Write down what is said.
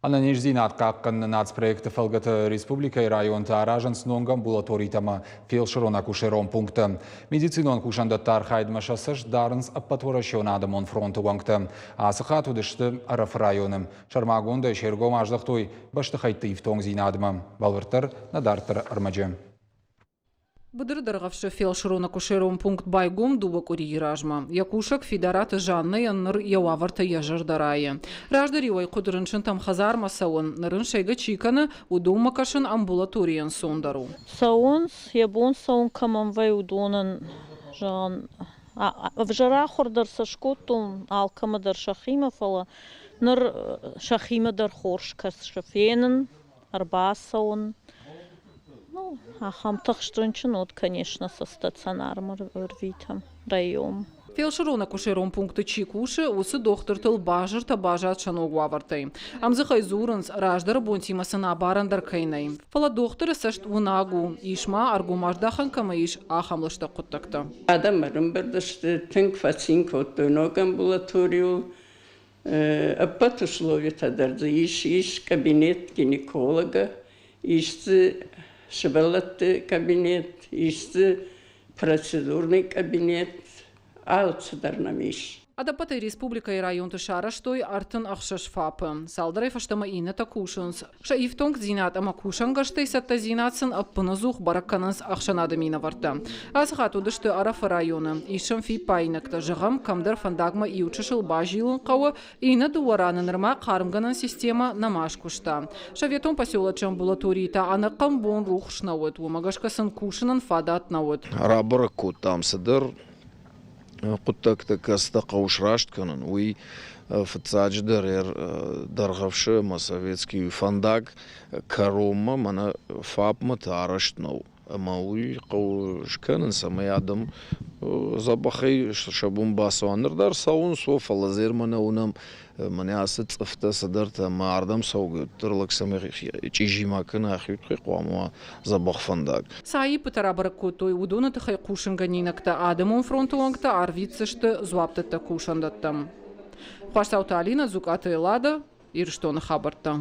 Ананеш зинат каккан нацпроекты Фалгата Республика и район Таражан снонг амбулаторитама фельдшерон акушерон пункта. Медицинон кушандаттар хайдмашасыш дарынс аппатворашон адамон фронту вангта. Асыхат удышты араф районым. Шармагонда шергом аждахтой башты хайты ифтонг зинадма. Балвыртар надартар армаджем. Быдырдырғавшы фельдшерон акушерон пункт байгом дубак уриражма. Якушак федераты жанны янныр яуаварта яжырдарайы. Раждаривай кудырыншын там хазарма сауын. Нырын шайга чиканы удумакашын амбулаториян сондару. Сауын, ябон сауын каманвай удонын жан... Вжара хордар сашкотум алкамадар шахимафала. Ныр шахимадар хоршкас шафенын, арбасауын. Ну, ахам тахштрынчын от, конечно, со стационаром рвитам район. Фельдшерон акушерон пункты чикуши усы доктор тыл бажыр та бажат шаногу авартай. Амзыхай зурынс раждар бонтимасына барандар кайнай. Фала докторы сашт унагу, ишма аргумаждахан кама иш ахамлышта куттакта. Адамарым бірдішті тінк фацинк оттойног амбулаторию аппат условия тадарды. Иш кабинет гинеколога, ишті шыбалатты кабинет, ишті процедурный кабинет, алцыдарнам иш. Адапатай республика и район тышара штой артын ахшаш фапы. Салдрай фаштама ина такушынс. Ша ифтонг зинат ама кушангаштай сатта зинатсын аппынызух баракканынс ахшанады мина варта. Асхат удышты арафы районы. Ишым фи пайнакта жығым камдар фандагма иучышыл бажилын қауы ина дуараны нырма қарымганын система намаш кушта. Шаветон поселочы амбулаторита аныққам бон рухшнауыт. Умагашкасын кушынын фадатнауыт. Рабырыку там сыдыр. Құттакты каста қаушрашт канын. Уй фацадждыр дарғавшы советский фандаг карома мана фапма тараштнау. Ама уй қаушканын самай адам забахай шабун басуанырдар сауын соф алазер мана унам мане асы цыфта сыдырта мардам саугы тұрлық самай чижимакын ахютқи қуамуа забах фандаг. Саи пытарабырыку той удуны тахай кушанганинакта адамон фронтуангта арвицышты зуаптыта кушандаттам. Хуашсаута Алина, Зуката Элада, Ирштона Хабарта.